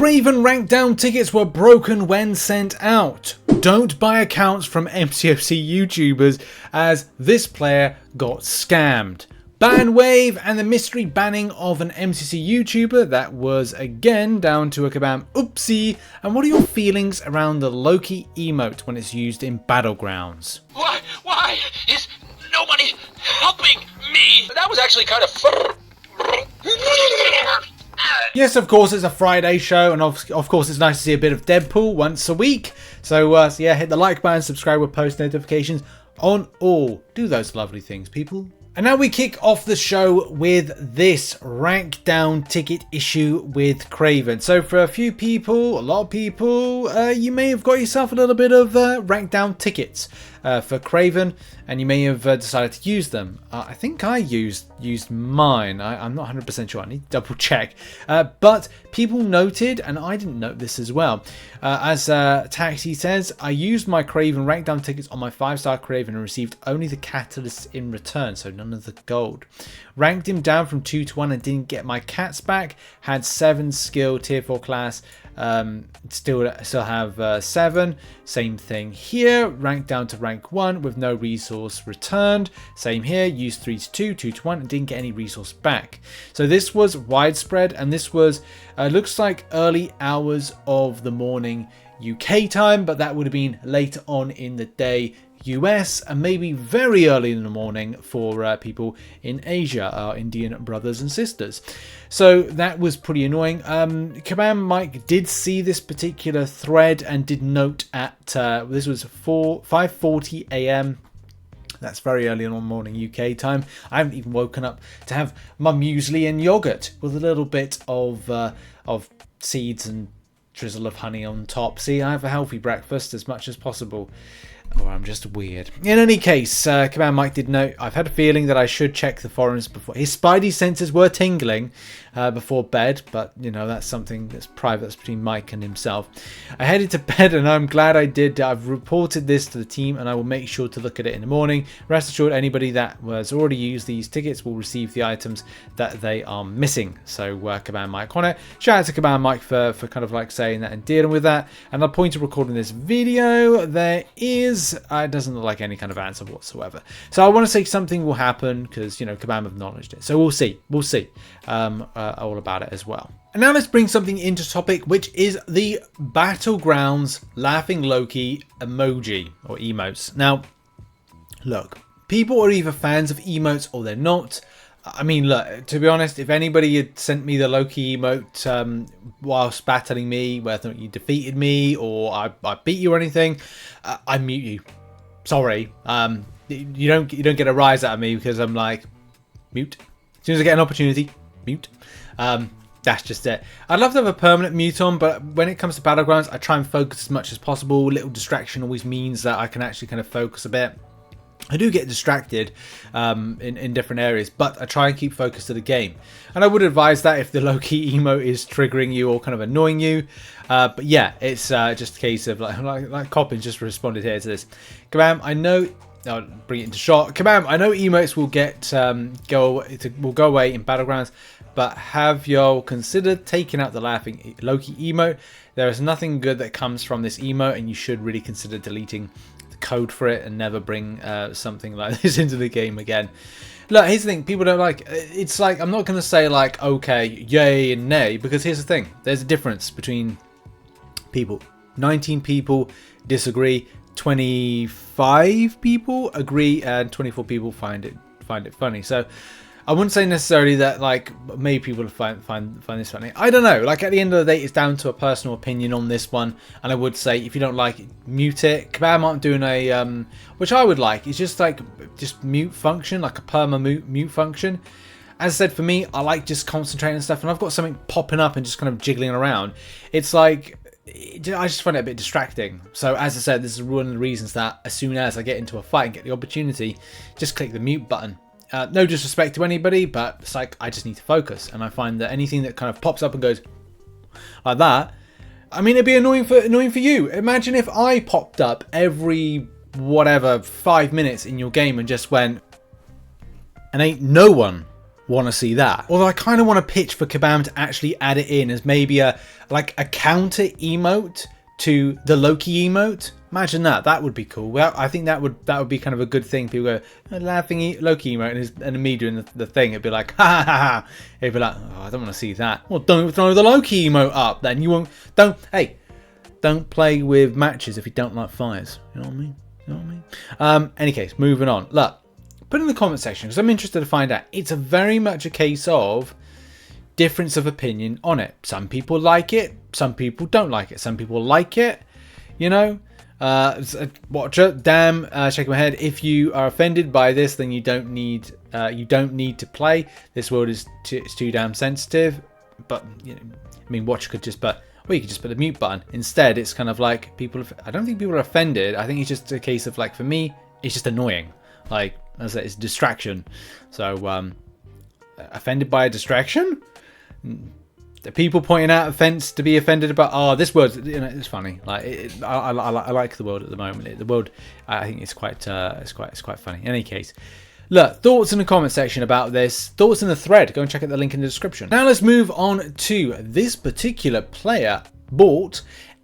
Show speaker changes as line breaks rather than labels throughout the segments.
Kraven Rank Down tickets were broken when sent out. Don't buy accounts from MCOC YouTubers as this player got scammed. Ban wave and the mystery banning of an MCC YouTuber that was again down to a kabam oopsie. And what are your feelings around the Loki emote when it's used in Battlegrounds?
Why is nobody helping me? That was actually kind of fun.
Yes, of course, it's a Friday show, and of course, it's nice to see a bit of Deadpool once a week. So yeah, hit the like button, subscribe with post notifications on all. Do those lovely things, people. And now we kick off the show with this rank down ticket issue with Kraven. So for a few people, a lot of people, you may have got yourself a little bit of rank down tickets for Kraven, and you may have decided to use them. I think I used mine. I'm not 100% sure. I need to double check. But people noted, and I didn't note this as well. As Taxi says, I used my Kraven rank down tickets on my 5-star Kraven and received only the catalysts in return, so none of the gold. Ranked him down from 2 to 1 and didn't get my cats back. Had 7 skill tier 4 class. Still have 7. Same thing here. Ranked down to rank 1 with no resource returned. Same here. Used 3 to 2, 2 to 1 and didn't get any resource back. So this was widespread, and this was looks like early hours of the morning UK time, but that would have been later on in the day US, and maybe very early in the morning for people in Asia, our Indian brothers and sisters. So that was pretty annoying. Kabam Mike did see this particular thread and did note at this was 5:40 a.m. That's very early in the morning UK time. I haven't even woken up to have my muesli and yogurt with a little bit of seeds and drizzle of honey on top. See, I have a healthy breakfast as much as possible. Or I'm just weird. In any case, Kabam Mike did note, I've had a feeling that I should check the forums before. His spidey senses were tingling before bed, but you know, that's something that's private, that's between Mike and himself. I headed to bed and I'm glad I did. I've reported this to the team and I will make sure to look at it in the morning. Rest assured, anybody that has already used these tickets will receive the items that they are missing. So Kabam Mike on it. Shout out to Kabam Mike for kind of like saying that and dealing with that. And the point of recording this video, there is it doesn't look like any kind of answer whatsoever. So I want to say something will happen because, you know, Kabam acknowledged it. So we'll see all about it as well. And now let's bring something into topic, which is the Battlegrounds laughing Loki emoji or emotes. Now, look, people are either fans of emotes or they're not. I mean, look, to be honest, if anybody had sent me the Loki emote whilst battling me, whether you defeated me or I beat you or anything, I mute you. Sorry. You don't get a rise out of me because I'm like, mute. As soon as I get an opportunity, mute. That's just it. I'd love to have a permanent mute on, but when it comes to Battlegrounds, I try and focus as much as possible. Little distraction always means that I can actually kind of focus a bit. I do get distracted in different areas, but I try and keep focused to the game. And I would advise that if the Loki emote is triggering you or kind of annoying you. But yeah, it's just a case of like Coppins just responded here to this. Kabam, I know. I'll bring it into shot. Kabam, I know emotes will go away in Battlegrounds, but have y'all considered taking out the laughing Loki emote? There is nothing good that comes from this emote, and you should really consider deleting code for it and never bring something like this into the game again. Look, here's the thing, people don't like it's like, I'm not going to say like okay, yay and nay, because here's the thing, there's a difference between people. 19 people disagree, 25 people agree, and 24 people find it funny. So I wouldn't say necessarily that like maybe people find this funny. I don't know. Like at the end of the day, it's down to a personal opinion on this one. And I would say if you don't like it, mute it. Kabam aren't doing a which I would like. It's just like mute function, like a perma mute function. As I said, for me, I like just concentrating on stuff, and I've got something popping up and just kind of jiggling around. It's like I just find it a bit distracting. So as I said, this is one of the reasons that as soon as I get into a fight and get the opportunity, just click the mute button. No disrespect to anybody, but it's like I just need to focus, and I find that anything that kind of pops up and goes like that, I mean, it'd be annoying for you. Imagine if I popped up every whatever 5 minutes in your game and just went, and ain't no one want to see that. Although I kind of want to pitch for Kabam to actually add it in as maybe a counter emote to the Loki emote. Imagine that. That would be cool. Well, I think that would be kind of a good thing. People go laughing Loki emote and me doing the thing. It'd be like ha ha ha ha. It'd be like, oh, I don't want to see that. Well, don't throw the Loki emote up then. You won't. Don't play with matches if you don't like fires. You know what I mean? You know what I mean? Any case, moving on. Look, put in the comment section because I'm interested to find out. It's a very much a case of difference of opinion on it. Some people like it. Some people don't like it. Some people like it. You know. Watcher, damn, shake my head. If you are offended by this, then you don't need to play. This world is it's too damn sensitive. But you know, I mean, Watcher could just you could just put the mute button. Instead, it's kind of like I don't think people are offended. I think it's just a case of like, for me, it's just annoying. Like, as I said, it's a distraction. So, offended by a distraction? The people pointing out offence to be offended about, oh, this word, you know, it's funny. Like, I like the world at the moment. The world, I think it's quite funny. In any case, look, thoughts in the comment section about this. Thoughts in the thread. Go and check out the link in the description. Now let's move on to this particular player bought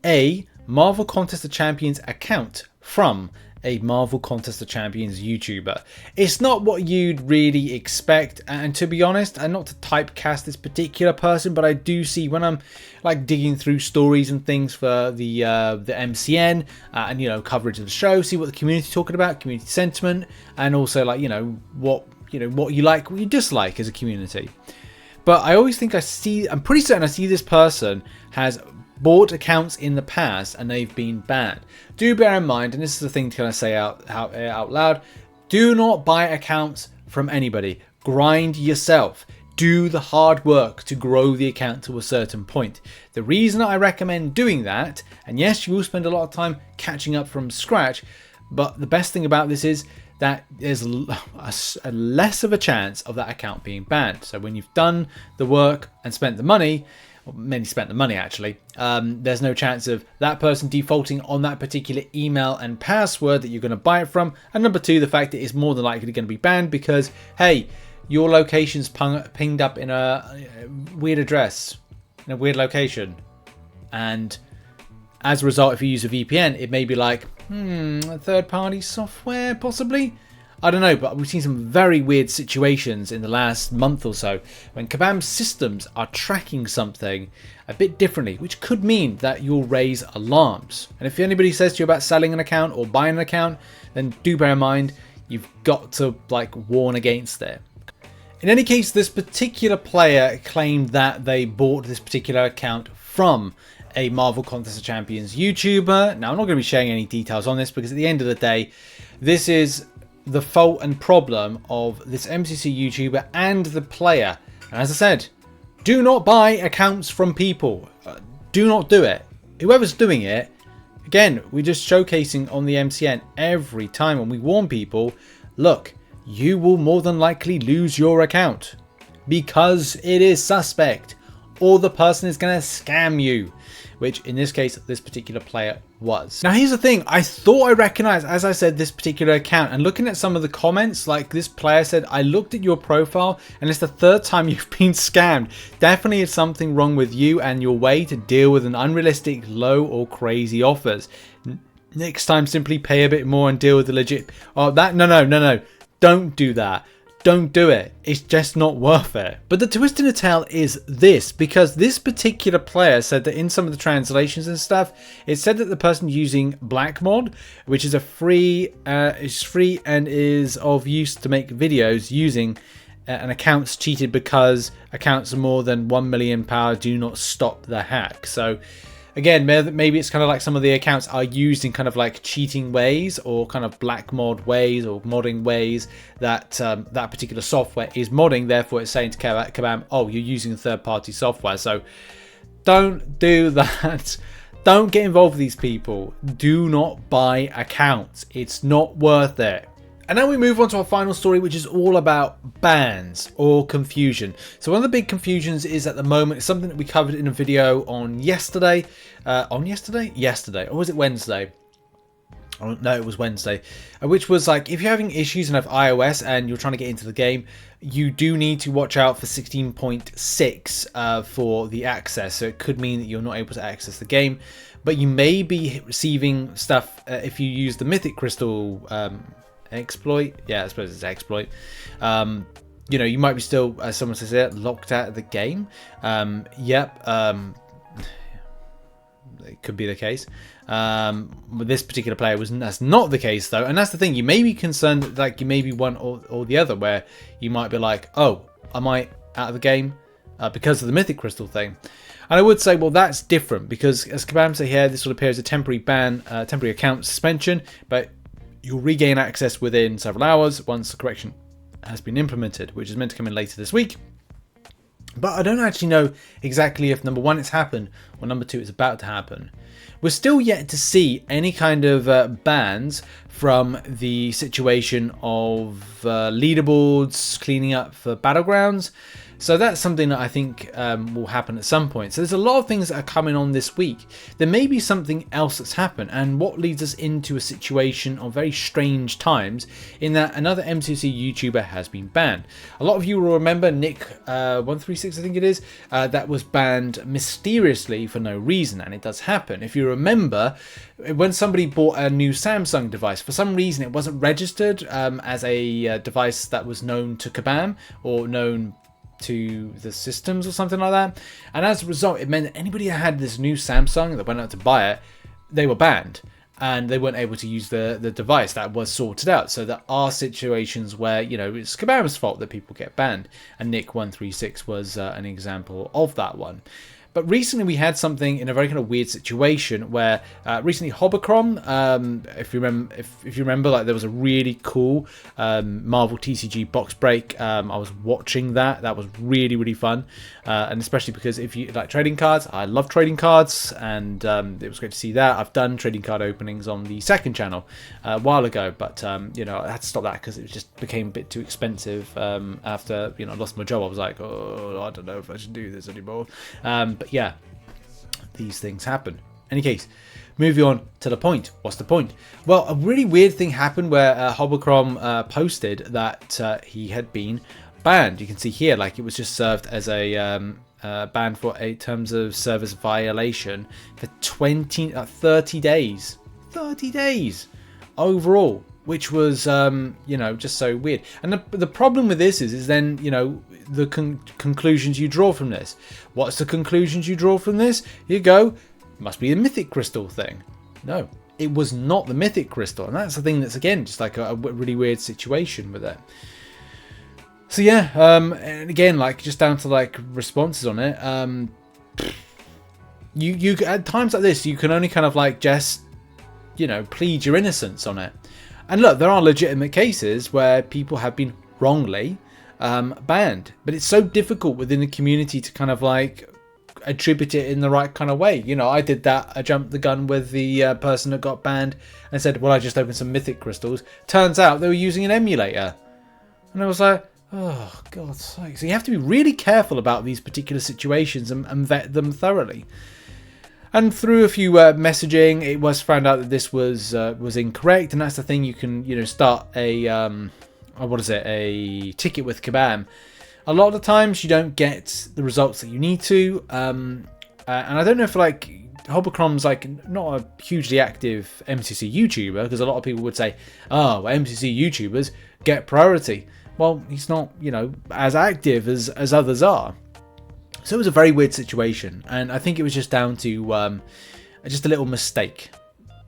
a Marvel Contest of Champions account from a Marvel Contest of Champions YouTuber. It's not what you'd really expect, and to be honest, and not to typecast this particular person, but I do see when I'm like digging through stories and things for the MCN and you know, coverage of the show, see what the community talking about, community sentiment, and also like what you like, what you dislike as a community. But I always think I'm pretty certain I see this person has bought accounts in the past and they've been banned. Do bear in mind, and this is the thing to kind of say out loud, do not buy accounts from anybody. Grind yourself. Do the hard work to grow the account to a certain point. The reason I recommend doing that, and yes, you will spend a lot of time catching up from scratch, but the best thing about this is that there's a less of a chance of that account being banned. So when you've done the work and spent the money, many spent the money actually, there's no chance of that person defaulting on that particular email and password that you're going to buy it from. And number two, the fact that it's more than likely going to be banned because, hey, your location's pinged up in a weird address, in a weird location. And as a result, if you use a VPN, it may be like, third-party software, possibly? I don't know, but we've seen some very weird situations in the last month or so when Kabam's systems are tracking something a bit differently, which could mean that you'll raise alarms. And if anybody says to you about selling an account or buying an account, then do bear in mind, you've got to like warn against it. In any case, this particular player claimed that they bought this particular account from a Marvel Contest of Champions YouTuber. Now, I'm not going to be sharing any details on this because at the end of the day, this is the fault and problem of this MCC YouTuber and the player. And as I said, do not buy accounts from people. Do not do it. Whoever's doing it, again, we're just showcasing on the MCN every time when we warn people, look, you will more than likely lose your account because it is suspect or the person is going to scam you, which in this case, this particular player was. Now, here's the thing. I thought I recognized, as I said, this particular account, and looking at some of the comments, like this player said, I looked at your profile and it's the third time you've been scammed. Definitely it's something wrong with you and your way to deal with an unrealistic, low or crazy offers. Next time, simply pay a bit more and deal with the legit. Oh, no. Don't do that. Don't do it. It's just not worth it. But the twist in the tale is this, because this particular player said that in some of the translations and stuff, it said that the person using Black Mod, which is is free and is of use to make videos using an account's cheated because accounts of more than 1 million power do not stop the hack. So again, maybe it's kind of like some of the accounts are used in kind of like cheating ways or kind of black mod ways or modding ways that that particular software is modding. Therefore, it's saying to Kabam, oh, you're using third-party software. So don't do that. Don't get involved with these people. Do not buy accounts. It's not worth it. And now we move on to our final story, which is all about bans or confusion. So one of the big confusions is at the moment, it's something that we covered in a video on yesterday. Yesterday? Or was it Wednesday? Oh, no, it was Wednesday, which was like, if you're having issues and have iOS and you're trying to get into the game, you do need to watch out for 16.6 for the access. So it could mean that you're not able to access the game, but you may be receiving stuff if you use the Mythic Crystal exploit. Yeah, I suppose it's exploit. You know, you might be still, as someone says here, locked out of the game. It could be the case. With this particular player, that's not the case though, and that's the thing. You may be concerned that, like, you may be one or the other, where you might be like, oh, am I out of the game because of the Mythic Crystal thing? And I would say, well, that's different, because as kabam say here, this will appear as a temporary ban, temporary account suspension, but you'll regain access within several hours once the correction has been implemented, which is meant to come in later this week. But I don't actually know exactly if number 1 it's happened or number 2 it's about to happen. We're still yet to see any kind of bans from the situation of leaderboards cleaning up for Battlegrounds. So that's something that I think will happen at some point. So there's a lot of things that are coming on this week. There may be something else that's happened, and what leads us into a situation of very strange times, in that another MCOC YouTuber has been banned. A lot of you will remember Nick 136, I think it is, that was banned mysteriously for no reason, and it does happen. If you remember, when somebody bought a new Samsung device, for some reason it wasn't registered as a device that was known to kabam, or known to the systems or something like that, and as a result it meant that anybody that had this new Samsung that went out to buy it, they were banned and they weren't able to use the device. That was sorted out. So there are situations where, you know, it's kabam's fault that people get banned, and Nick 136 was an example of that one. But recently we had something in a very kind of weird situation where recently Hobocron, if you remember, like, there was a really cool Marvel TCG box break. I was watching that. That was really, really fun, and especially because if you like trading cards, I love trading cards, and it was great to see that. I've done trading card openings on the second channel a while ago, but you know, I had to stop that because it just became a bit too expensive after, you know, I lost my job. I was like, oh, I don't know if I should do this anymore. But yeah, these things happen. Any case, moving on to the point. What's the point? Well, a really weird thing happened where Hobocrom posted that he had been banned. You can see here, like, it was just served as a ban for a terms of service violation for 30 days. 30 days overall, which was, you know, just so weird. And the problem with this is then, you know, the conclusions you draw from this. What's the conclusions you draw from this? Here you go. Must be the Mythic Crystal thing. No, it was not the Mythic Crystal. And that's the thing that's, again, just like a really weird situation with it. So yeah, and again, like, just down to like responses on it. You at times like this, you can only kind of like just, you know, plead your innocence on it. And look, there are legitimate cases where people have been wrongly banned, but it's so difficult within the community to kind of like attribute it in the right kind of way. You know, I did that. I jumped the gun with the person that got banned and said, well, I just opened some Mythic Crystals. Turns out they were using an emulator. And I was like, oh, God's sake. So you have to be really careful about these particular situations and vet them thoroughly. And through a few messaging, it was found out that this was incorrect, and that's the thing. You can, you know, start a a ticket with kabam. A lot of the times you don't get the results that you need to, and I don't know if, like, Hobocron's like not a hugely active MCC YouTuber, because a lot of people would say, oh, well, MCC YouTubers get priority. Well, he's not, you know, as active as others are. So it was a very weird situation, and I think it was just down to just a little mistake,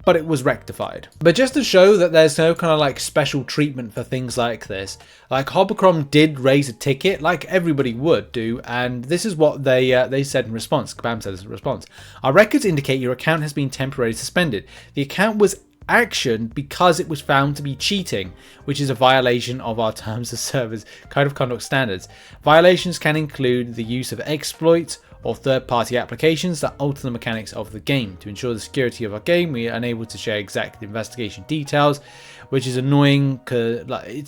but it was rectified. But just to show that there's no kind of like special treatment for things like this, like Hobocron did raise a ticket like everybody would do, and this is what they said in response. kabam said in response: our records indicate your account has been temporarily suspended. The account was actioned because it was found to be cheating, which is a violation of our terms of service code of conduct standards. Violations can include the use of exploits or third-party applications that alter the mechanics of the game. To ensure the security of our game, we are unable to share exact investigation details, which is annoying. Like,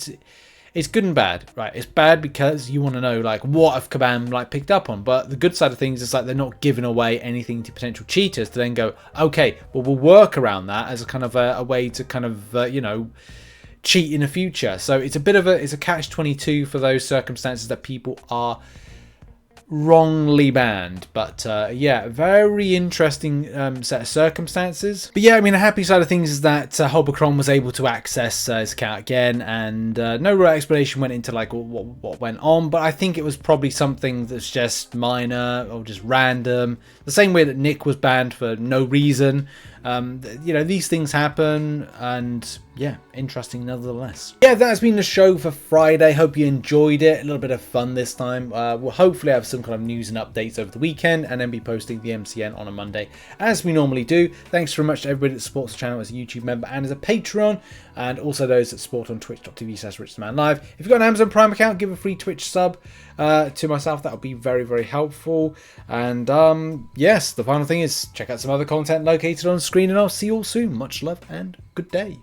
it's good and bad, right? It's bad because you want to know like what have kabam like picked up on, but the good side of things is like they're not giving away anything to potential cheaters to then go, okay, well we'll work around that as a kind of a way to kind of you know, cheat in the future. So it's a bit of a catch-22 for those circumstances that people are wrongly banned. But yeah, very interesting set of circumstances. But yeah, I mean, the happy side of things is that Holbercron was able to access his account again, and no real explanation went into like what went on, but I think it was probably something that's just minor or just random, the same way that Nick was banned for no reason. You know, these things happen, and yeah, interesting nevertheless. Yeah, that's been the show for Friday. Hope you enjoyed it. A little bit of fun this time. We'll hopefully have some kind of news and updates over the weekend, and then be posting the MCN on a Monday as we normally do. Thanks very much to everybody that supports the channel as a YouTube member and as a Patreon, and also those that support on twitch.tv/RichTheMan Live. If you've got an Amazon Prime account, give a free Twitch sub to myself. That would be very, very helpful. And yes, the final thing is check out some other content located on screen, and I'll see you all soon. Much love and good day.